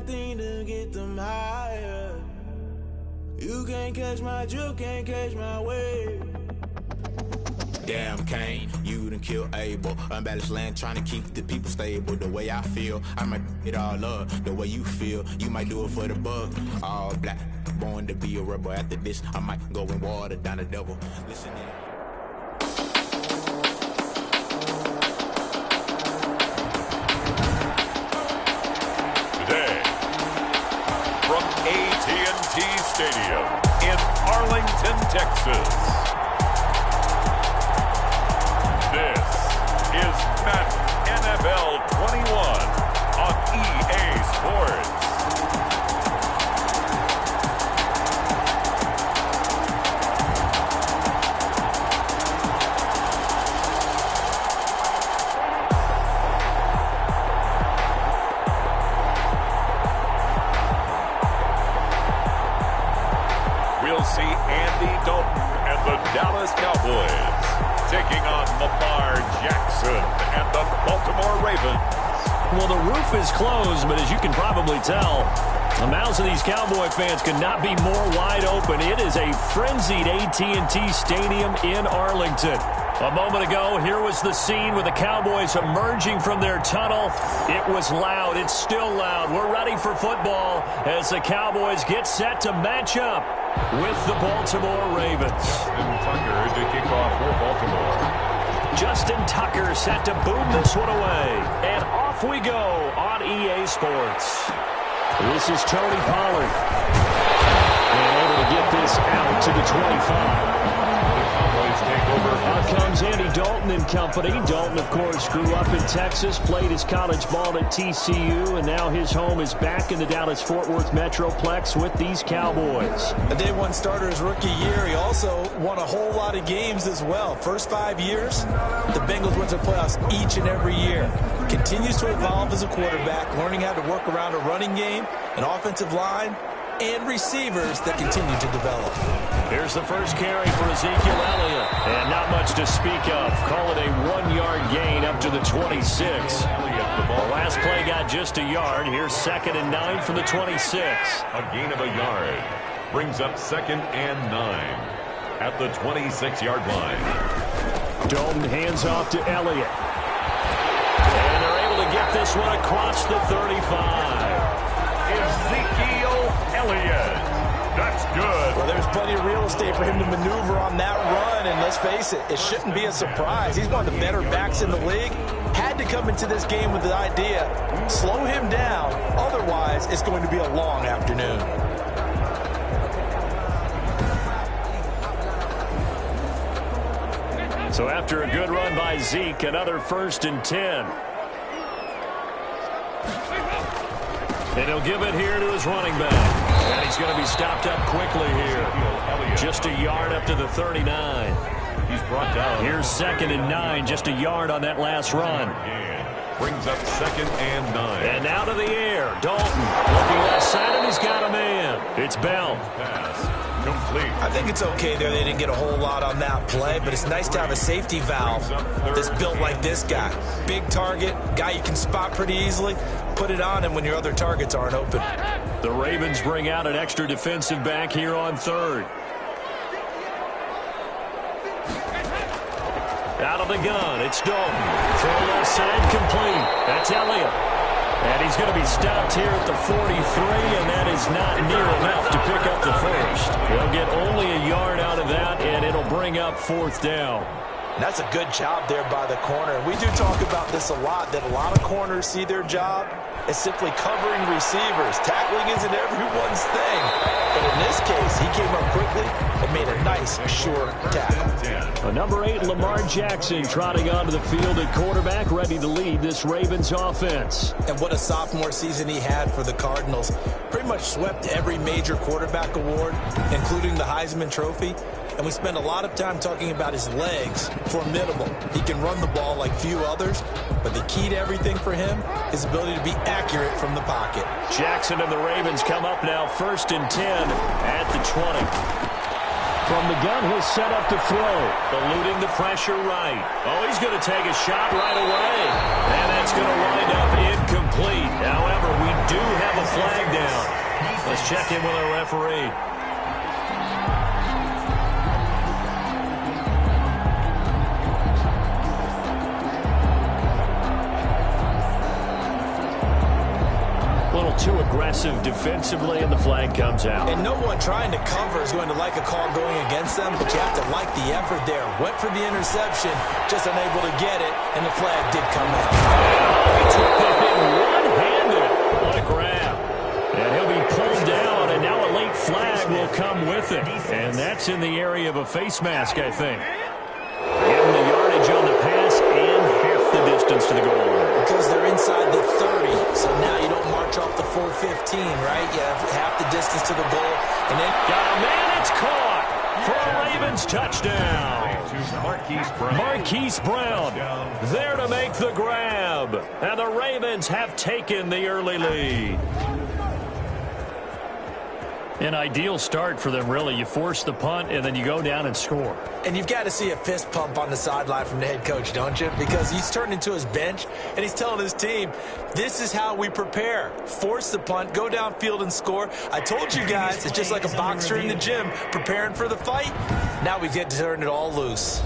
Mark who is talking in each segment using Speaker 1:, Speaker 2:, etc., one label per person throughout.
Speaker 1: thing to get them higher. You can't catch my drift, can't catch my wave. Damn, Kane, you done killed Abel. Unbalanced land, trying to keep the people stable. The way I feel, I might it all up. The way you feel, you might do it for the bug. All black, born to be a rebel. After this, I might go and water down the devil. Listen in.
Speaker 2: Today, from AT&T Stadium in Arlington, Texas. This is Madden NFL 21 on EA Sports. We'll see Andy Dalton and the Dallas Cowboys taking on Lamar Jackson and the Baltimore Ravens.
Speaker 3: Well, the roof is closed, but as you can probably tell, the mouths of these Cowboy fans could not be more wide open. It is a frenzied AT&T Stadium in Arlington. A moment ago, here was the scene with the Cowboys emerging from their tunnel. It was loud. It's still loud. We're ready for football as the Cowboys get set to match up with the Baltimore Ravens.
Speaker 2: Justin Tucker to kick off for Baltimore.
Speaker 3: Justin Tucker set to boom this one away. And off we go on EA Sports. This is Tony Pollard. And able to get this out to the 25. Out comes Andy Dalton and company. Dalton, of course, grew up in Texas, played his college ball at TCU, and now his home is back in the Dallas-Fort Worth Metroplex with these Cowboys.
Speaker 4: A day one starter his rookie year. He also won a whole lot of games as well. First 5 years, the Bengals went to the playoffs each and every year. Continues to evolve as a quarterback, learning how to work around a running game, an offensive line, and receivers that continue to develop.
Speaker 3: Here's the first carry for Ezekiel Elliott. And not much to speak of. Call it a 1-yard gain up to the 26. The last play got just a yard. Here's 2nd and 9 from the 26.
Speaker 2: A gain of a yard brings up 2nd and 9 at the 26-yard line.
Speaker 3: Dalton hands off to Elliott. And they're able to get this one across the 35.
Speaker 2: Ezekiel Elliott. That's good.
Speaker 4: Well, there's plenty of real estate for him to maneuver on that run, and let's face it, it shouldn't be a surprise. He's one of the better backs in the league. Had to come into this game with the idea, slow him down, otherwise it's going to be a long afternoon.
Speaker 3: So after a good run by Zeke, another 1st and 10. And he'll give it here to his running back. And he's going to be stopped up quickly here. Just a yard up to the 39.
Speaker 2: He's brought down.
Speaker 3: Here's 2nd and 9, just a yard on that last run.
Speaker 2: Brings up 2nd and 9.
Speaker 3: And now to the air. Dalton looking left side, and he's got a man. It's Bell.
Speaker 2: Pass complete.
Speaker 4: I think it's okay there. They didn't get a whole lot on that play, but it's nice to have a safety valve that's built like this guy. Big target, guy you can spot pretty easily. Put it on him when your other targets aren't open.
Speaker 3: The Ravens bring out an extra defensive back here on 3rd. Out of the gun, it's Dalton. Throw left side complete. That's Elliott. And he's going to be stopped here at the 43, and that is not near enough to pick up the first. They'll get only a yard out of that, and it'll bring up 4th down.
Speaker 4: That's a good job there by the corner. We do talk about this a lot, that a lot of corners see their job as simply covering receivers. Tackling isn't everyone's thing. But in this case, he came up quickly and made a nice, sure tackle.
Speaker 3: Number 8, Lamar Jackson, trotting onto the field at quarterback, ready to lead this Ravens offense.
Speaker 4: And what a sophomore season he had for the Cardinals. Pretty much swept every major quarterback award, including the Heisman Trophy. And we spend a lot of time talking about his legs. Formidable. He can run the ball like few others, but the key to everything for him is ability to be accurate from the pocket.
Speaker 3: Jackson and the Ravens come up now 1st and 10 at the 20. From the gun, he'll set up to throw. Eluding the pressure right. Oh, he's going to take a shot right away. And that's going to wind up incomplete. However, we do have a flag down. Let's check in with our referee. Too aggressive defensively, and the flag comes out.
Speaker 4: And no one trying to cover is going to like a call going against them, but you have to like the effort there. Went for the interception, just unable to get it, and the flag did come in.
Speaker 3: He took it in one-handed. What a grab. And he'll be pulled down, and now a late flag will come with it. And that's in the area of a face mask, I think. Getting the yardage on the pass and half the distance to the goal line.
Speaker 4: Because they're inside the 30, so now you don't march off the full 15, right? You have half the distance to the goal, and then...
Speaker 3: Got a man, it's caught for a Ravens touchdown. Marquise Brown there to make the grab, and the Ravens have taken the early lead. An ideal start for them, really. You force the punt, and then you go down and score.
Speaker 4: And you've got to see a fist pump on the sideline from the head coach, don't you? Because he's turned into his bench, and he's telling his team, this is how we prepare. Force the punt, go downfield and score. I told you guys, it's just like a boxer in the gym preparing for the fight. Now we get to turn it all loose.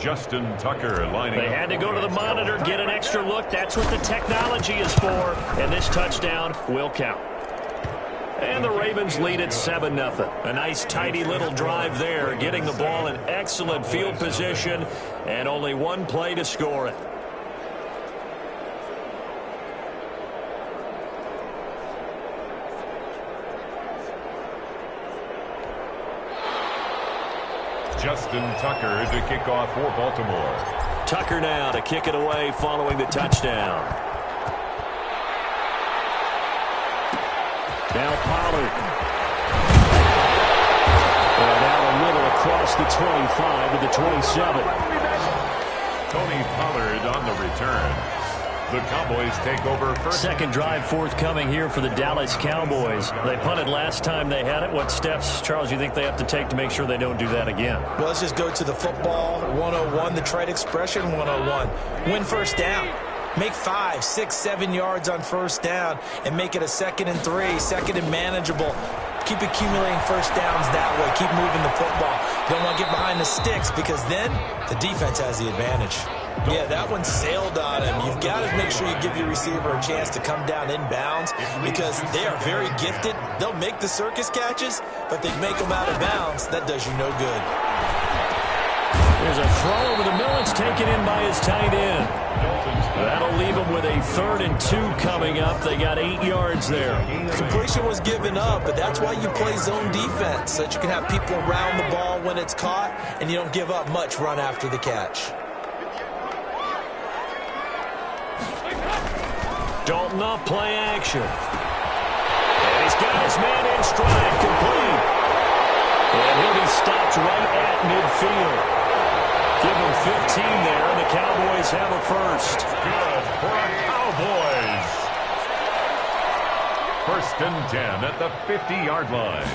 Speaker 2: Justin Tucker lining up.
Speaker 3: They had to go to the monitor, get an extra look. That's what the technology is for. And this touchdown will count. And the Ravens lead at 7-0. A nice, tidy little drive there, getting the ball in excellent field position, and only one play to score it.
Speaker 2: Justin Tucker to kick off for Baltimore.
Speaker 3: Tucker now to kick it away following the touchdown. Now Pollard. And out a little across the 25 to the 27.
Speaker 2: Tony Pollard on the return. The Cowboys take over first.
Speaker 3: Second drive forthcoming here for the Dallas Cowboys. They punted last time they had it. What steps, Charles, you think they have to take to make sure they don't do that again?
Speaker 4: Well, let's just go to the football 101, the trade expression 101. Win first down. Make 5, 6, 7 yards on first down and make it a 2nd and 3, 2nd and manageable. Keep accumulating first downs that way. Keep moving the football. You don't want to get behind the sticks because then the defense has the advantage. Yeah, that one sailed on him. You've got to make sure you give your receiver a chance to come down inbounds because they are very gifted. They'll make the circus catches, but they make them out of bounds. That does you no good.
Speaker 3: There's a throw over the middle. It's taken in by his tight end. That'll leave them with a 3rd and 2 coming up. They got 8 yards there.
Speaker 4: Completion was given up, but that's why you play zone defense, so that you can have people around the ball when it's caught, and you don't give up much run after the catch.
Speaker 3: Dalton off play action. And he's got his man in stride, complete. And he'll be stopped right at midfield. Give him 15 there, and the Cowboys have a first.
Speaker 2: Good for the Cowboys. 1st and 10 at the 50-yard line.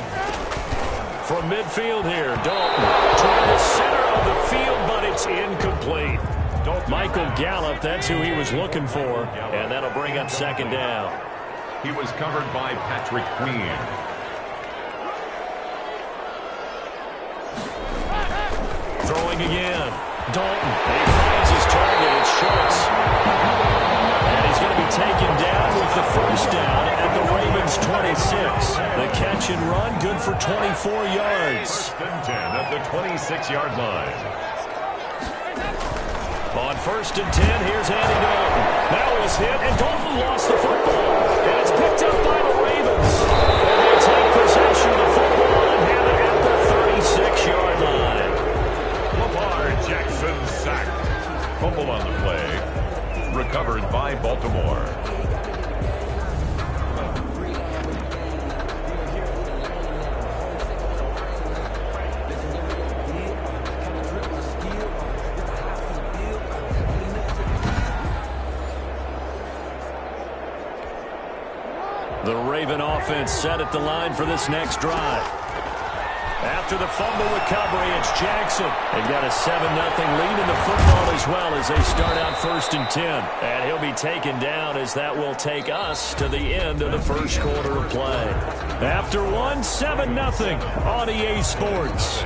Speaker 3: From midfield here, Dalton toward the center of the field, but it's incomplete. Michael Gallup, that's who he was looking for, and that'll bring up 2nd down.
Speaker 2: He was covered by Patrick Queen.
Speaker 3: Throwing again. Dalton. And he finds his target. It's Schultz. And he's going to be taken down with the first down at the Ravens 26. The catch and run, good for 24 yards.
Speaker 2: 1st and 10 at the 26-yard line.
Speaker 3: On 1st and 10, here's Andy Dalton. That was hit, and Dalton lost the football. And it's picked up by the Ravens. And they take possession of the football and have it at the 36-yard line.
Speaker 2: Lamar Jackson sacked. Fumble on the play. recovered by Baltimore.
Speaker 3: The Raven offense set at the line for this next drive. After the fumble recovery, it's Jackson. They've got a 7-0 lead in the football as well as they start out 1st and 10. And he'll be taken down as that will take us to the end of the first quarter of play. After one, 7-0 on EA Sports.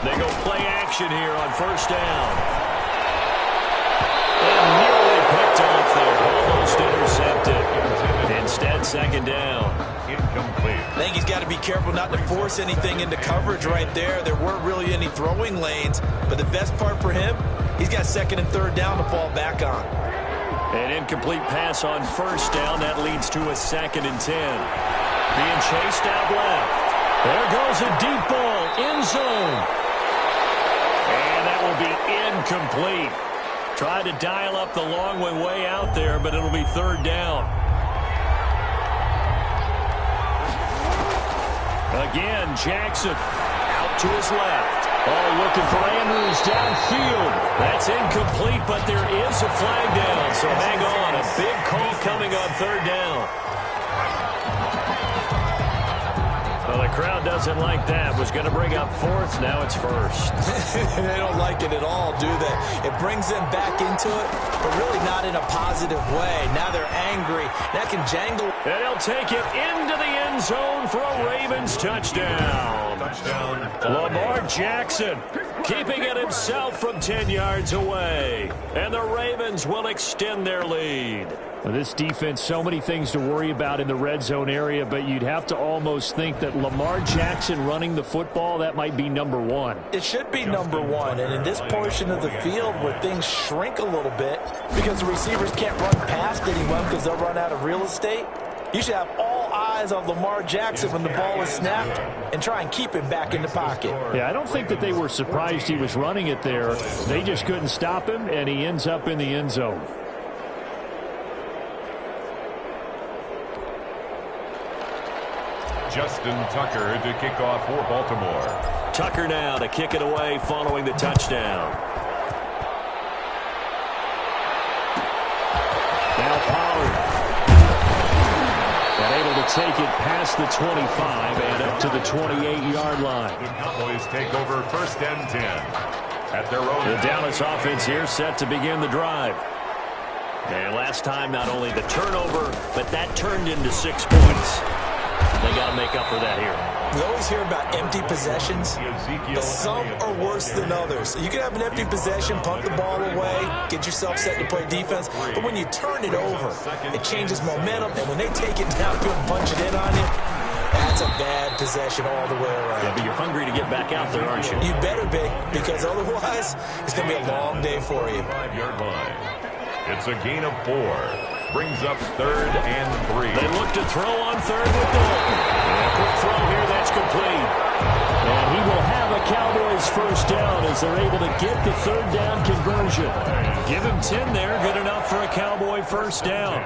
Speaker 3: They go play action here on 1st down. And nearly picked off there. Almost intercepted. Instead, 2nd down.
Speaker 2: Incomplete.
Speaker 4: I think he's got to be careful not to force anything into coverage right there. There weren't really any throwing lanes. But the best part for him, he's got 2nd and 3rd down to fall back on.
Speaker 3: An incomplete pass on 1st down. That leads to a 2nd and 10. Being chased out left. There goes a deep ball. End zone. And that will be incomplete. Tried to dial up the long way out there, but it'll be 3rd down. Again, Jackson out to his left. Oh, looking for Andrews downfield. That's incomplete, but there is a flag down, so hang on. A big call coming on 3rd down. Well, the crowd doesn't like that. Was going to bring up 4th. Now it's 1st.
Speaker 4: They don't like it at all, do they? It brings them back into it, but really not in a positive way. Now they're angry. That can jangle.
Speaker 3: And he'll take it into the end zone for a Ravens touchdown. Lamar Jackson keeping it himself from 10 yards away. And the Ravens will extend their lead. Well, this defense, so many things to worry about in the red zone area, but you'd have to almost think that Lamar Jackson running the football, that might be number one.
Speaker 4: It should be number one, and in this portion of the field where things shrink a little bit because the receivers can't run past anyone because they'll run out of real estate, you should have all eyes on Lamar Jackson when the ball is snapped and try and keep him back in the pocket.
Speaker 3: Yeah, I don't think that they were surprised he was running it there. They just couldn't stop him, and he ends up in the end zone.
Speaker 2: Justin Tucker to kick off for Baltimore.
Speaker 3: Tucker now to kick it away following the touchdown. Now Pollard. And able to take it past the 25 and up to the 28-yard line.
Speaker 2: The Cowboys take over 1st and 10 at their own.
Speaker 3: The Dallas offense here set to begin the drive. And last time, not only the turnover, but that turned into 6 points. They got to make up for that here.
Speaker 4: We always hear about empty possessions, but some are worse than others. You can have an empty possession, punt the ball away, get yourself set to play defense, but when you turn it over, it changes momentum, and when they take it downfield and punch it in on you, that's a bad possession all the way around.
Speaker 3: Yeah, but you're hungry to get back out there, aren't you?
Speaker 4: You better be, because otherwise, it's going to be a long day for you.
Speaker 2: 5-yard line. It's a gain of 4. Brings up 3rd and 3.
Speaker 3: They look to throw on 3rd with Dalton. And a quick throw here, that's complete. And he will have a Cowboys 1st down as they're able to get the 3rd down conversion. Give him 10 there, good enough for a Cowboy 1st down.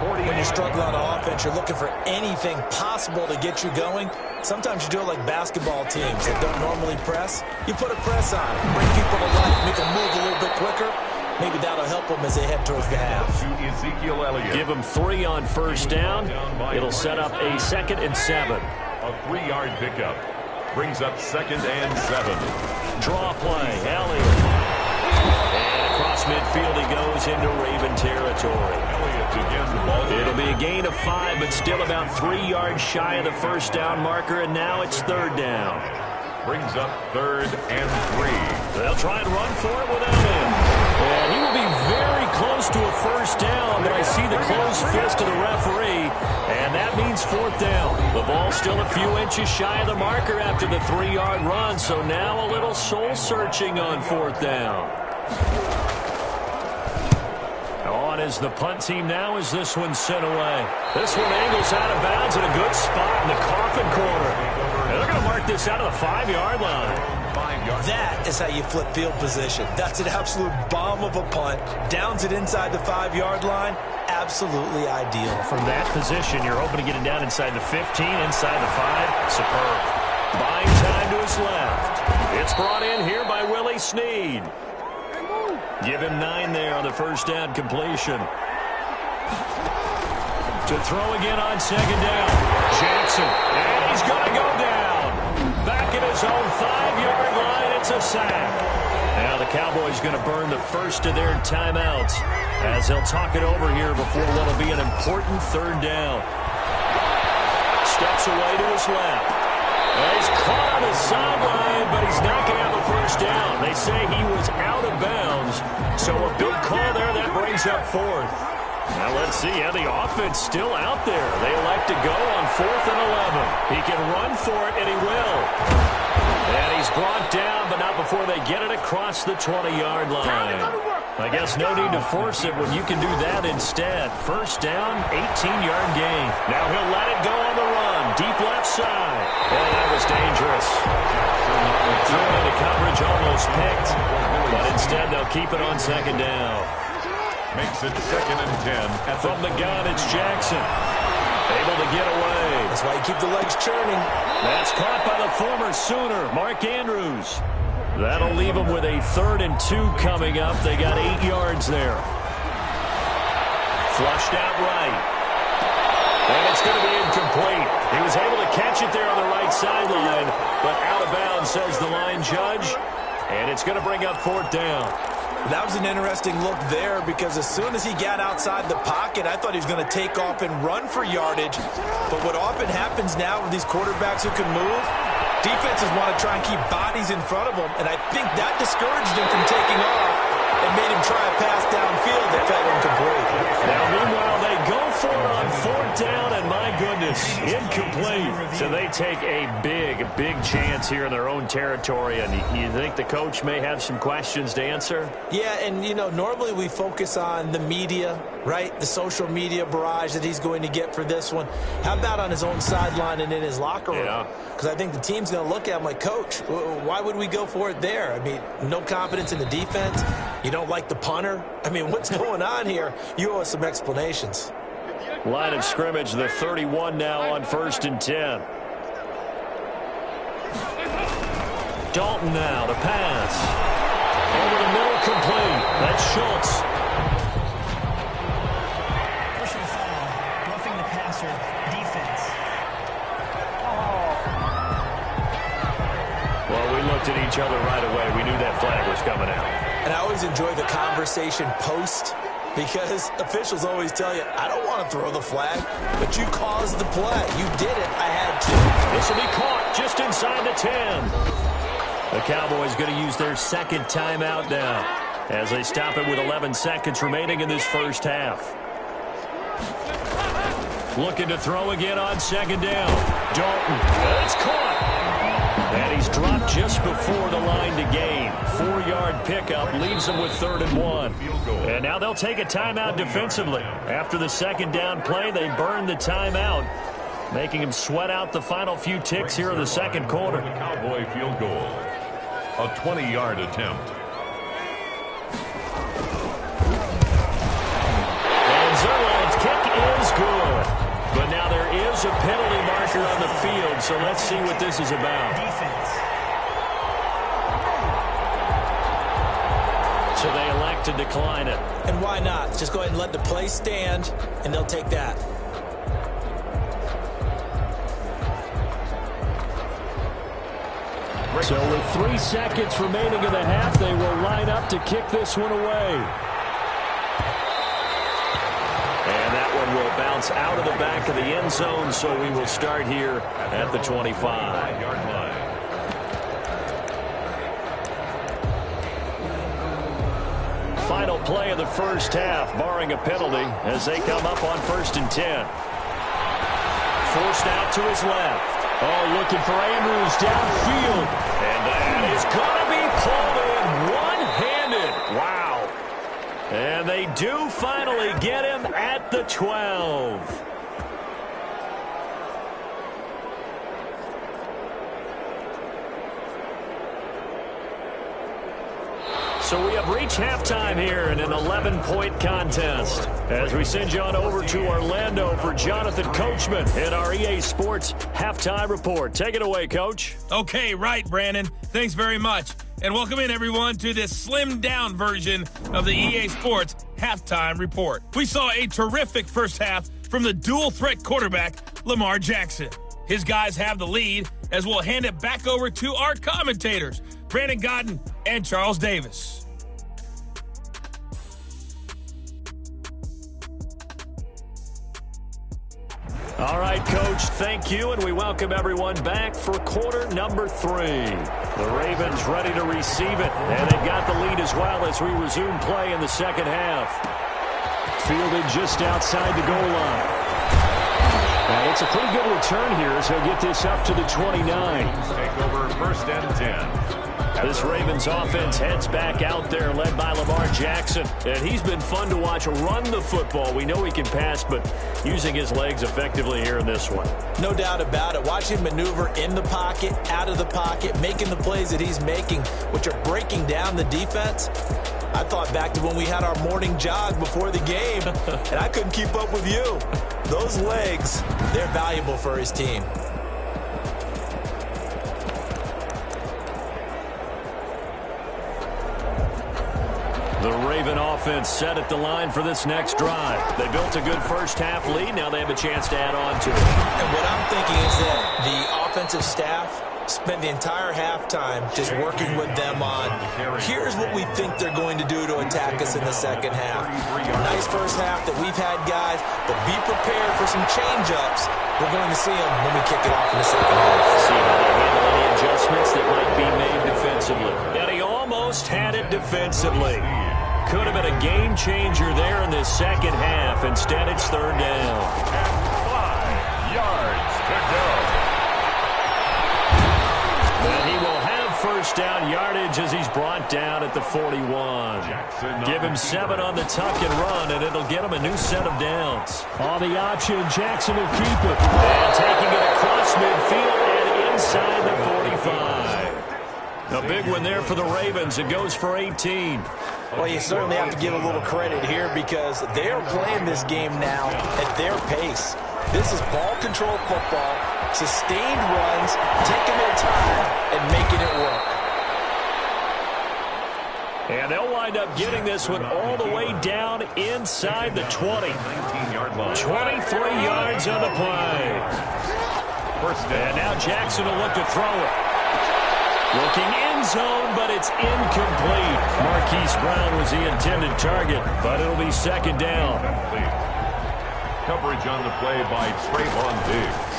Speaker 4: When you're struggling on offense, you're looking for anything possible to get you going. Sometimes you do it like basketball teams that don't normally press. You put a press on, bring people to life, make them move a little bit quicker. Maybe that'll help them as they head towards the half.
Speaker 2: Ezekiel Elliott.
Speaker 3: Give them 3 on 1st down. It'll set up a 2nd and 7.
Speaker 2: A 3-yard pickup. Brings up 2nd and 7.
Speaker 3: Draw play. Elliott. And across midfield he goes into Raven territory.
Speaker 2: Elliott again.
Speaker 3: It'll be a gain of 5, but still about 3 yards shy of the 1st down marker, and now it's 3rd down.
Speaker 2: Brings up 3rd and 3.
Speaker 3: They'll try and run for it without him. And he will be very close to a 1st down, but I see the closed fist of the referee, and that means 4th down. The ball still a few inches shy of the marker after the 3-yard run, so now a little soul-searching on 4th down. on is the punt team now as this one's sent away. This one angles out of bounds in a good spot in the coffin corner. And they're going to mark this out of the 5-yard line.
Speaker 4: That is how you flip field position. That's an absolute bomb of a punt. Downs it inside the 5-yard line. Absolutely ideal.
Speaker 3: From that position, you're hoping to get it down inside the 15, inside the 5. Superb. Buying time to his left. It's brought in here by Willie Snead. Give him 9 there on the first down completion. To throw again on second down. Jackson. And he's going to go down. Back at his own 5-yard line. It's a sack. Now the Cowboys going to burn the first of their timeouts as they'll talk it over here before what will be an important third down. Steps away to his left. And he's caught on the sideline, but he's not going to have a first down. They say he was out of bounds, so a big call there that brings up fourth. Now let's see how the offense still out there. They elect to go on 4th and 11. He can run for it, and he will. And he's brought down, but not before they get it across the 20-yard line. I guess no need to force it when you can do that instead. First down, 18-yard gain. Now he'll let it go on the run. Deep left side. And that was dangerous. Threw it into coverage, almost picked. But instead, they'll keep it on second down.
Speaker 2: Makes it 2nd and 10.
Speaker 3: And from the gun, it's Jackson. Able to get away.
Speaker 4: That's why you keep the legs churning.
Speaker 3: That's caught by the former Sooner, Mark Andrews. That'll leave them with a 3rd and 2 coming up. They got 8 yards there. Flushed out right. And it's going to be incomplete. He was able to catch it there on the right sideline, but out of bounds, says the line judge. And it's going to bring up 4th down.
Speaker 4: That was an interesting look there because as soon as he got outside the pocket, I thought he was going to take off and run for yardage. But what often happens now with these quarterbacks who can move, defenses want to try and keep bodies in front of them, and I think that discouraged him from taking off and made him try a pass downfield that fell incomplete.
Speaker 3: Now, meanwhile, they go for it on 4th down, and my goodness, incomplete. So they take a big chance here in their own territory, and you think the coach may have some questions to answer?
Speaker 4: Yeah, and, you know, normally we focus on the media, right, the social media barrage that he's going to get for this one. How about on his own sideline and in his locker room?
Speaker 3: Yeah.
Speaker 4: Because I think the team's going to look at him like, Coach, why would we go for it there? I mean, no confidence in the defense. You don't like the punter? I mean, what's going on here? You owe us some explanations.
Speaker 3: Line of scrimmage, the 31 now on 1st and 10. Dalton now to pass. Over the middle, complete. That's Schultz.
Speaker 5: Personal foul, roughing the passer, defense.
Speaker 3: Well, we looked at each other right away. We knew that flag was coming out.
Speaker 4: And I always enjoy the conversation post because officials always tell you, I don't want to throw the flag, but you caused the play. You did it. I had to.
Speaker 3: This will be caught just inside the 10. The Cowboys going to use their 2nd timeout now as they stop it with 11 seconds remaining in this first half. Looking to throw again on 2nd down. Dalton. It's caught. And he's dropped just before the line to gain. 4-yard pickup leaves them with 3rd and 1. And now they'll take a timeout defensively. After the 2nd down play, they burn the timeout, making him sweat out the final few ticks here in the 2nd quarter.
Speaker 2: The Cowboy field goal. A 20-yard attempt.
Speaker 3: And Zerline's kick is good. But now there is a penalty marker on the field, so let's see what this is about.
Speaker 5: Defense.
Speaker 3: So they elect to decline it.
Speaker 4: And why not? Just go ahead and let the play stand, and they'll take that.
Speaker 3: So with 3 seconds remaining in the half, they will line up to kick this one away. And that one will bounce out of the back of the end zone, so we will start here at the 25-yard line. Final play of the first half, barring a penalty, as they come up on 1st and 10. Forced out to his left. Oh, looking for Andrews downfield. And that is going to be pulled in one-handed. Wow. And And they do finally get him at the 12. So we have reached halftime here in an 11-point contest. As we send you on over to Orlando for Jonathan Coachman in our EA Sports Halftime Report. Take it away, Coach.
Speaker 6: Okay, right, Brandon. Thanks very much. And welcome in, everyone, to this slimmed-down version of the EA Sports Halftime Report. We saw a terrific first half from the dual-threat quarterback, Lamar Jackson. His guys have the lead, as we'll hand it back over to our commentators, Brandon Godden and Charles Davis.
Speaker 3: All right, Coach, thank you, and we welcome everyone back for quarter number 3. The Ravens ready to receive it, and they've got the lead as well as we resume play in the second half. Fielded just outside the goal line. And it's a pretty good return here as he'll get this up to the 29.
Speaker 2: Take over first and 10.
Speaker 3: This Ravens offense heads back out there, led by Lamar Jackson. And he's been fun to watch run the football. We know he can pass, but using his legs effectively here in this one.
Speaker 4: No doubt about it. Watch him maneuver in the pocket, out of the pocket, making the plays that he's making, which are breaking down the defense. I thought back to when we had our morning jog before the game, and I couldn't keep up with you. Those legs, they're valuable for his team.
Speaker 3: The Raven offense set at the line for this next drive. They built a good first-half lead. Now they have a chance to add on to it.
Speaker 4: And what I'm thinking is that the offensive staff spent the entire halftime just working with them on, here's what we think they're going to do to attack us in the second half. Nice first half that we've had, guys, but be prepared for some change-ups. We're going to see them when we kick it off in the second half.
Speaker 3: See how they handle any adjustments that might be made defensively. And he almost had it defensively. Could have been a game changer there in this second half. Instead, it's third down.
Speaker 2: And 5 yards to go.
Speaker 3: And he will have first down yardage as he's brought down at the 41. Give him 7 on the tuck and run, and it'll get him a new set of downs. On the option, Jackson will keep it. And taking it across midfield and inside the 45. A big one there for the Ravens. It goes for 18.
Speaker 4: Well, you certainly have to give a little credit here because they're playing this game now at their pace. This is ball control football, sustained runs, taking their time, and making it work.
Speaker 3: And they'll wind up getting this one all the way down inside the 20.
Speaker 2: 19-yard line.
Speaker 3: 23 yards on the play.
Speaker 2: First down.
Speaker 3: And now Jackson will look to throw it. Looking end zone, but it's incomplete. Marquise Brown was the intended target, but it'll be second down.
Speaker 2: Coverage on the play by Trayvon Diggs.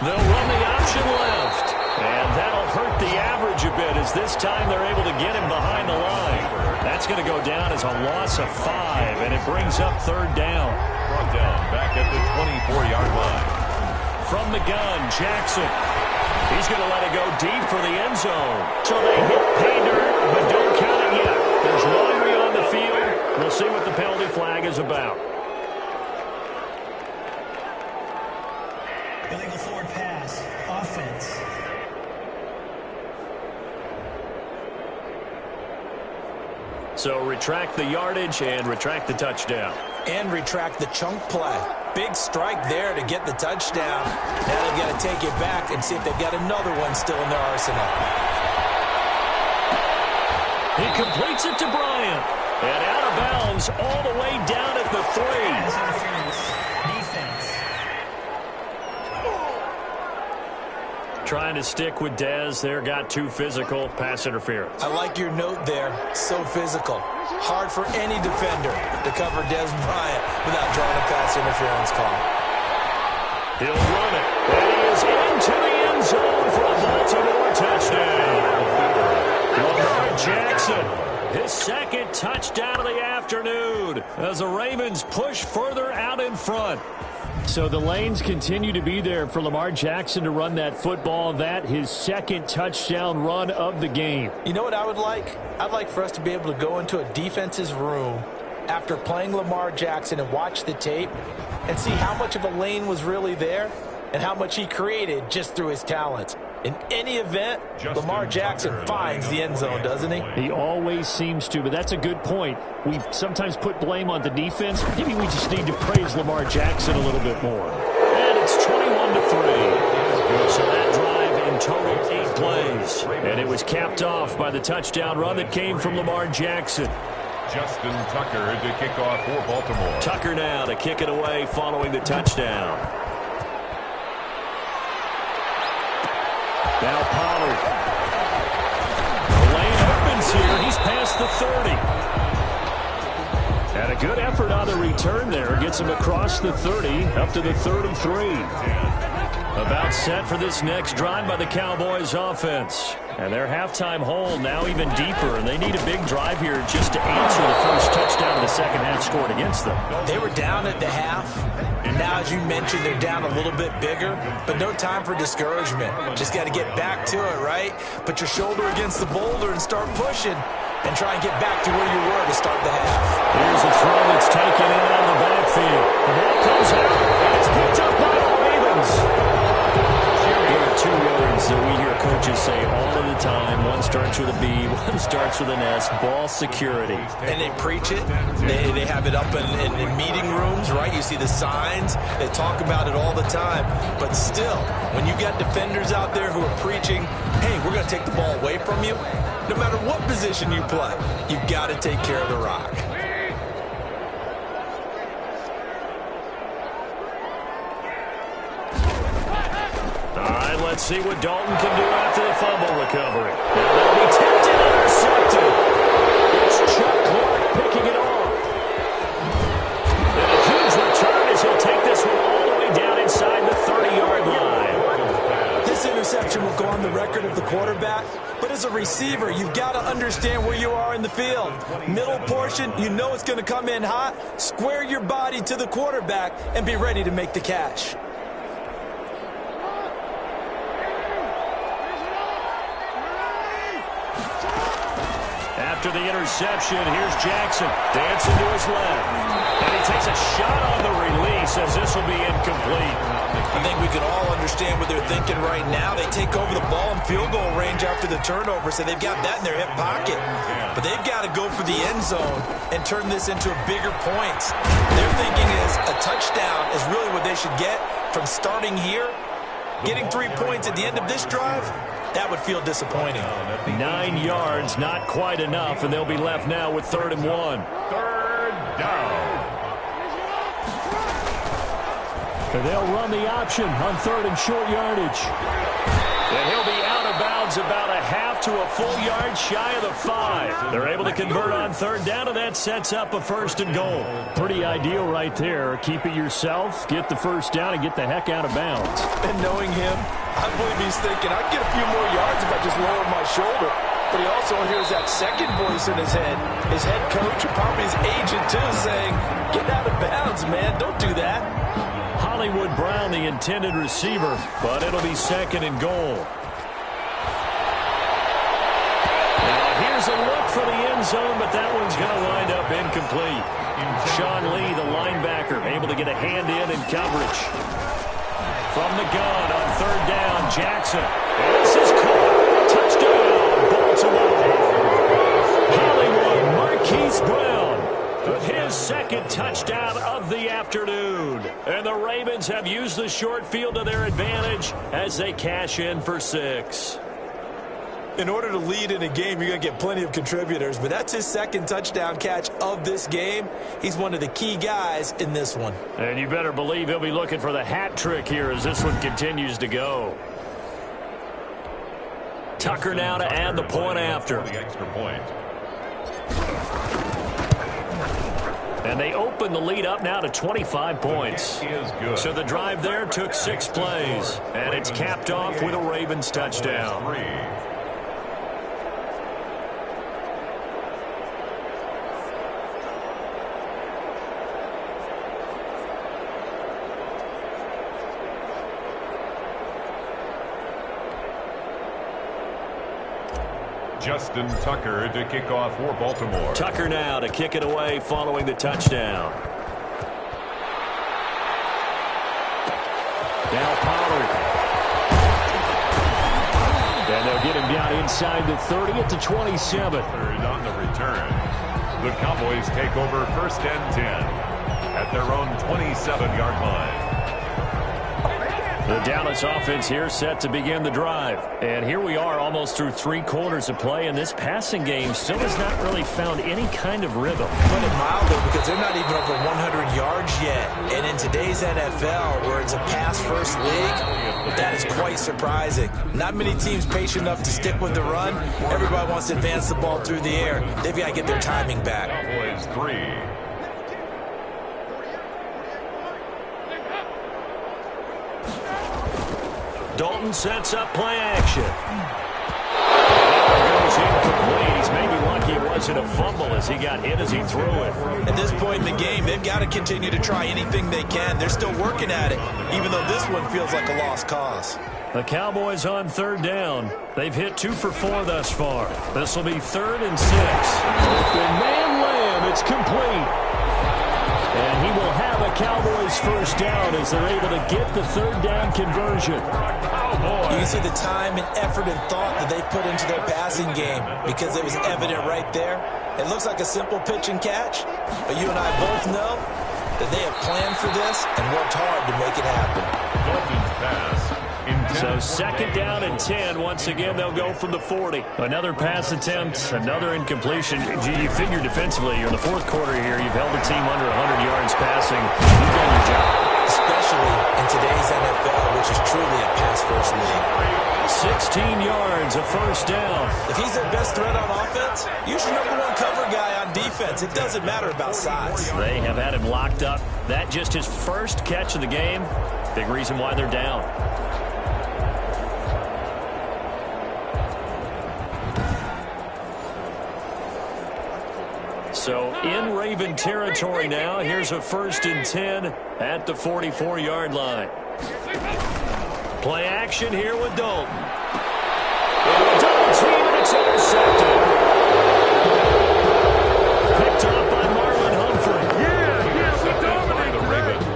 Speaker 3: They'll run the option left. And that'll hurt the average a bit as this time they're able to get him behind the line. That's going to go down as a loss of 5, and it brings up third down.
Speaker 2: Brought down back at the 24-yard line.
Speaker 3: From the gun, Jackson. He's going to let it go deep for the end zone. So they hit pay dirt, but don't count it yet. There's laundry on the field. We'll see what the penalty flag is about.
Speaker 5: Illegal forward pass. Offense.
Speaker 3: So retract the yardage and retract the touchdown.
Speaker 4: And retract the chunk play. Big strike there to get the touchdown. Now they've got to take it back and see if they've got another one still in their arsenal.
Speaker 3: He completes it to Bryant. And out of bounds all the way down at the 3.
Speaker 5: Pass interference. Defense.
Speaker 3: Trying to stick with Dez there, got too physical. Pass interference.
Speaker 4: I like your note there. So physical. Hard for any defender to cover Dez Bryant without drawing a pass interference call.
Speaker 3: He'll run it. And he is into the end zone for a Baltimore touchdown. Lamar Jackson, his second touchdown of the afternoon as the Ravens push further out in front. So the lanes continue to be there for Lamar Jackson to run that football. That his second touchdown run of the game.
Speaker 4: You know what I would like? I'd like for us to be able to go into a defense's room after playing Lamar Jackson and watch the tape and see how much of a lane was really there and how much he created just through his talents. In any event, Lamar Jackson finds the end zone, doesn't he?
Speaker 3: He always seems to, but that's a good point. We sometimes put blame on the defense. Maybe we just need to praise Lamar Jackson a little bit more. And it's 21-3. So that drive in total 8 plays. And it was capped off by the touchdown run that came from Lamar Jackson.
Speaker 2: Justin Tucker to kick off for Baltimore.
Speaker 3: Tucker now to kick it away following the touchdown. Now Pollard. The lane opens here. He's past the 30. And a good effort on the return there. Gets him across the 30, up to the 33. About set for this next drive by the Cowboys offense. And their halftime hole now even deeper, and they need a big drive here just to answer the first touchdown of the second half scored against them.
Speaker 4: They were down at the half. Now, as you mentioned, they're down a little bit bigger, but no time for discouragement. Just got to get back to it, right? Put your shoulder against the boulder and start pushing and try and get back to where you were to start the half.
Speaker 3: Here's a throw that's taken in out of the backfield. The ball comes out, and it's picked up by the Ravens. There are 2 words that we hear coaches say all of the time. One starts with a B, one starts with an S. Ball security.
Speaker 4: And they preach it. They have it up in meeting rooms, right? You see the signs. They talk about it all the time. But still, when you got defenders out there who are preaching, hey, we're going to take the ball away from you, no matter what position you play, you've got to take care of the rock.
Speaker 3: Let's see what Dalton can do after the fumble recovery. Now they'll be tipped and intercepted. It's Chuck Clark picking it off. And a huge return as he'll take this one all the way down inside the 30-yard line.
Speaker 4: This interception will go on the record of the quarterback, but as a receiver, you've got to understand where you are in the field. Middle portion, you know it's going to come in hot. Square your body to the quarterback and be ready to make the catch.
Speaker 3: After the interception, here's Jackson dancing to his left. And he takes a shot on the release as this will be incomplete.
Speaker 4: I think we can all understand what they're thinking right now. They take over the ball in field goal range after the turnover, so they've got that in their hip pocket. But they've got to go for the end zone and turn this into a bigger point. Their thinking is a touchdown is really what they should get from starting here. Getting 3 points at the end of this drive, that would feel disappointing.
Speaker 3: 9 yards, not quite enough, and they'll be left now with 3rd and 1.
Speaker 2: Third down.
Speaker 3: And they'll run the option on 3rd and short yardage. And he'll be out of bounds about a half to a full yard shy of the 5. They're able to convert on 3rd down, and that sets up a 1st and goal. Pretty ideal right there. Keep it yourself, get the 1st down, and get the heck out of bounds.
Speaker 4: And knowing him, I believe he's thinking, I'd get a few more yards if I just lowered my shoulder. But he also hears that second voice in his head. His head coach, or probably his agent too, saying, get out of bounds, man. Don't do that.
Speaker 3: Hollywood Brown, the intended receiver, but it'll be 2nd and goal. Now here's a look for the end zone, but that one's going to wind up incomplete. Sean Lee, the linebacker, able to get a hand in coverage. From the gun on 3rd down, Jackson. This is caught. Touchdown, Baltimore. Hollywood, Marquise Brown with his 2nd touchdown of the afternoon. And the Ravens have used the short field to their advantage as they cash in for 6.
Speaker 4: In order to lead in a game, you're going to get plenty of contributors, but that's his 2nd touchdown catch of this game. He's one of the key guys in this one.
Speaker 3: And you better believe he'll be looking for the hat trick here as this one continues to go. Tucker now to add the point after.
Speaker 2: The extra point.
Speaker 3: And they open the lead up now to 25 points. So the drive there took 6 plays. And it's capped off with a Ravens touchdown.
Speaker 2: Justin Tucker to kick off for Baltimore.
Speaker 3: Tucker now to kick it away following the touchdown. Now Pollard. And they'll get him down inside the 30 at the 27.
Speaker 2: On the return, the Cowboys take over 1st and 10 at their own 27-yard line.
Speaker 3: The Dallas offense here set to begin the drive. And here we are almost through 3 quarters of play, and this passing game still has not really found any kind of rhythm.
Speaker 4: Put it mildly, because they're not even over 100 yards yet. And in today's NFL, where it's a pass-first league, that is quite surprising. Not many teams patient enough to stick with the run. Everybody wants to advance the ball through the air. They've got to get their timing back.
Speaker 2: Cowboys 3.
Speaker 3: Dalton sets up play action. Goes incomplete. He's maybe lucky it wasn't a fumble as he got hit as he threw it.
Speaker 4: At this point in the game, they've got to continue to try anything they can. They're still working at it, even though this one feels like a lost cause.
Speaker 3: The Cowboys on 3rd down. They've hit 2 for 4 thus far. This will be 3rd and 6. And man Lamb, it's complete. And he will have a Cowboys first down as they're able to get the 3rd down conversion.
Speaker 4: You can see the time and effort and thought that they put into their passing game because it was evident right there. It looks like a simple pitch and catch, but you and I both know that they have planned for this and worked hard to make it happen.
Speaker 2: Dalton's pass.
Speaker 3: So 2nd down and 10. Once again, they'll go from the 40. Another pass attempt, another incompletion. You figure defensively, you're in the 4th quarter here. You've held the team under 100 yards passing. You've done your job.
Speaker 4: Especially in today's NFL, which is truly a pass-first league.
Speaker 3: 16 yards, a first down.
Speaker 4: If he's their best threat on offense, use your #1 cover guy on defense. It doesn't matter about size.
Speaker 3: They have had him locked up. That just his first catch of the game. Big reason why they're down. So in Raven territory now. Here's a 1st and 10 at the 44-yard line. Play action here with Dalton. And double team, and it's intercepted. Picked up by Marlon Humphrey.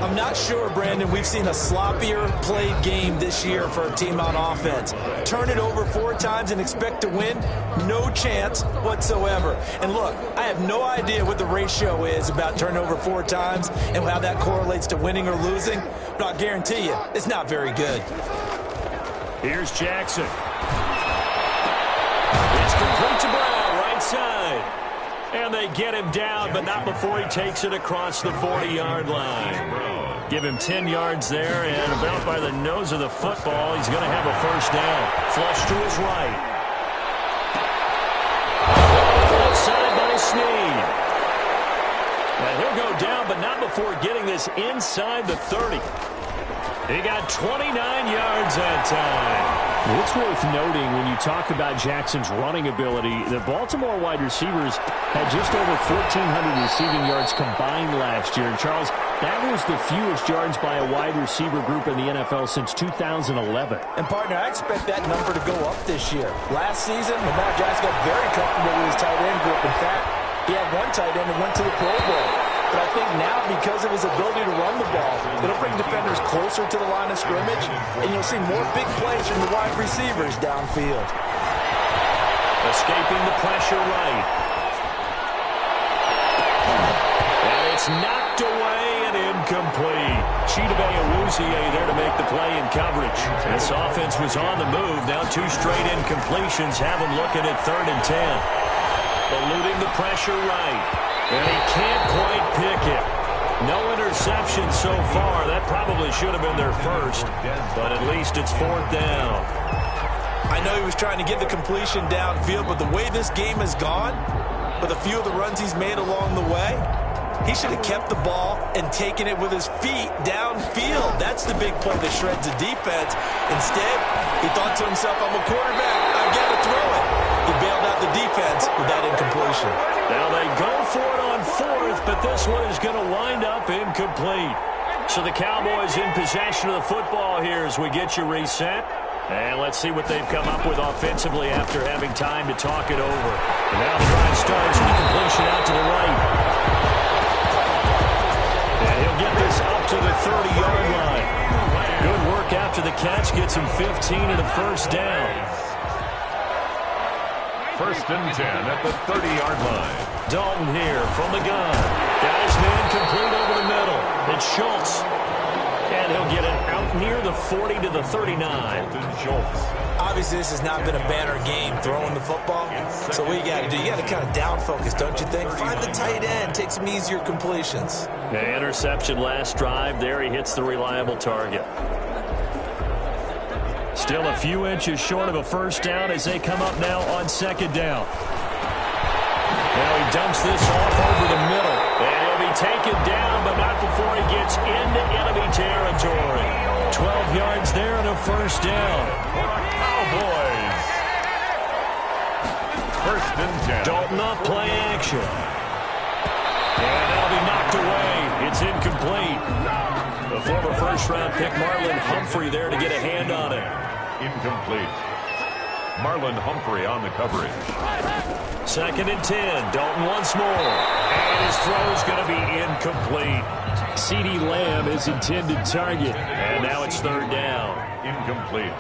Speaker 4: I'm not sure, Brandon, we've seen a sloppier played game this year for a team on offense. Turn it over 4 times and expect to win? No chance whatsoever. And look, I have no idea what the ratio is about turnover 4 times and how that correlates to winning or losing, but I'll guarantee you, it's not very good.
Speaker 3: Here's Jackson. It's complete to Brown, right side. And they get him down, but not before he takes it across the 40-yard line. Give him 10 yards there, and about by the nose of the football, he's going to have a first down. Flush to his right. Outside by Snead. And he'll go down, but not before getting this inside the 30. He got 29 yards that time.
Speaker 7: It's worth noting when you talk about Jackson's running ability, the Baltimore wide receivers had just over 1,400 receiving yards combined last year. And Charles, that was the fewest yards by a wide receiver group in the NFL since 2011.
Speaker 4: And, partner, I expect that number to go up this year. Last season, Lamar Jackson got very comfortable with his tight end group. In fact, he had one tight end that went to the Pro Bowl. But I think now, because of his ability to run the ball, it'll bring defenders closer to the line of scrimmage, and you'll see more big plays from the wide receivers downfield.
Speaker 3: Escaping the pressure right. And it's knocked away and incomplete. Chidobe Awuzie there to make the play in coverage. This offense was on the move. Now 2 straight incompletions have them looking at 3rd and 10. Eluding the pressure right. And he can't quite pick it. No interception so far. That probably should have been their first, but at least it's 4th down.
Speaker 4: I know he was trying to get the completion downfield, but the way this game has gone, with a few of the runs he's made along the way, he should have kept the ball and taken it with his feet downfield. That's the big play that shreds the defense. Instead, he thought to himself, I'm a quarterback, I've got to throw it. He bailed out the defense with that incompletion.
Speaker 3: Now they go for it on 4th, but this one is going to wind up incomplete. So the Cowboys in possession of the football here as we get you reset.
Speaker 7: And let's see what they've come up with offensively after having time to talk it over. And now the drive starts with a completion out to the right. And he'll get this up to the 30-yard line. Good work after the catch. Gets him 15 and a first down.
Speaker 2: First and 10 at the 30-yard line.
Speaker 7: Dalton here from the gun. Got his man complete over the middle. It's Schultz. And he'll get it out near the 40 to the 39.
Speaker 2: Schultz.
Speaker 4: Obviously, this has not been a banner game throwing the football. So what you got to do, you got to kind of down focus, don't you think? Find the tight end, take some easier completions.
Speaker 7: The interception last drive. There he hits the reliable target. Still a few inches short of a first down as they come up now on second down. Now he dumps this off over the middle. And he'll be taken down, but not before he gets into enemy territory. 12 yards there and a first down.
Speaker 2: Cowboys. First and 10.
Speaker 7: Dalton off play action. And that'll be knocked away. It's incomplete. The former first-round pick Marlon Humphrey there to get a hand on it.
Speaker 2: Incomplete. Marlon Humphrey on the coverage.
Speaker 7: Second and 10. Dalton once more. And his throw is going to be incomplete. CeeDee Lamb is intended target. And now it's third down.
Speaker 2: Incomplete.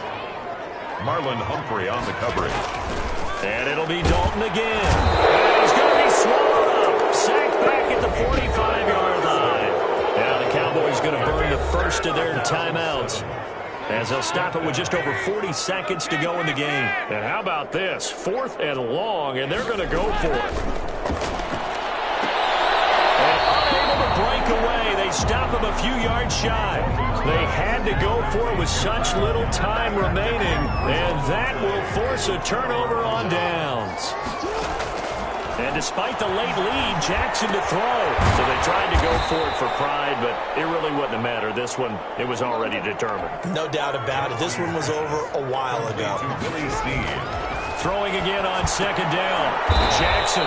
Speaker 2: Marlon Humphrey on the coverage.
Speaker 7: And it'll be Dalton again. And he's going to be swallowed up. Sacked back at the 45-yard line. Now the Cowboys going to burn the first of their timeouts, as they'll stop it with just over 40 seconds to go in the game. And how about this? 4th and long, and they're going to go for it. And unable to break away, they stop him a few yards shy. They had to go for it with such little time remaining, and that will force a turnover on downs. And despite the late lead, Jackson to throw. So they tried to go for it for pride, but it really wouldn't have mattered. This one, it was already determined.
Speaker 4: No doubt about it. This one was over a while ago.
Speaker 7: Throwing again on second down. Jackson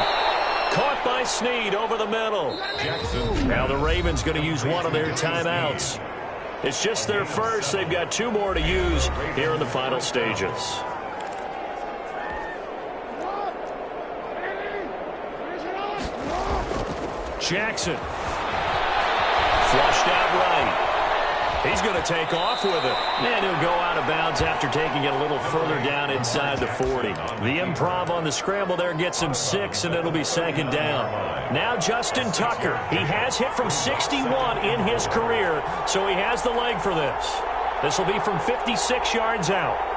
Speaker 7: caught by Snead over the middle.
Speaker 2: Jackson.
Speaker 7: Now the Ravens going to use one of their timeouts. It's just their first. They've got 2 more to use here in the final stages. Jackson. Flushed out right. He's going to take off with it. And he'll go out of bounds after taking it a little further down inside the 40. The improv on the scramble there gets him 6, and it'll be second down. Now Justin Tucker. He has hit from 61 in his career, so he has the leg for this. This will be from 56 yards out.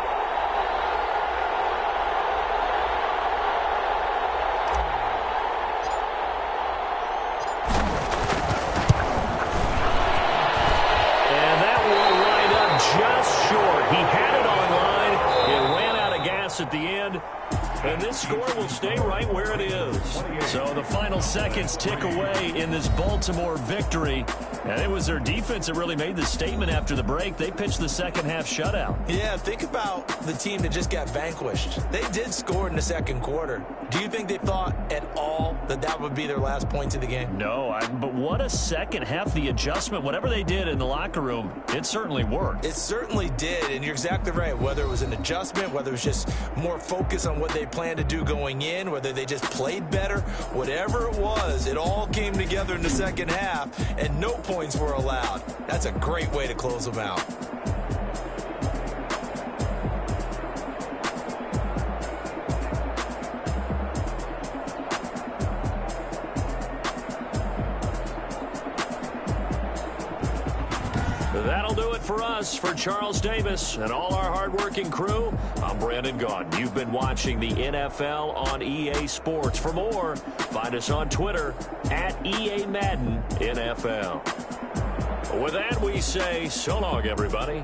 Speaker 7: At the end, and this score will stay right where it is. So the final seconds tick away in this Baltimore victory, and it was their defense that really made the statement after the break. They pitched the second half shutout.
Speaker 4: Yeah, think about the team that just got vanquished. They did score in the second quarter. Do you think they thought at all that that would be their last points of the game?
Speaker 7: No, but what a second half. The adjustment, whatever they did in the locker room, it certainly worked.
Speaker 4: It certainly did, and you're exactly right. Whether it was an adjustment, whether it was just more focus on what they planned to do going in, whether they just played better, whatever it was, it all came together in the second half, and no points were allowed. That's a great way to close them out.
Speaker 7: That'll do it for us. For Charles Davis and all our hardworking crew, I'm Brandon Gaudin. You've been watching the NFL on EA Sports. For more, find us on Twitter at EA Madden NFL. With that, we say so long, everybody.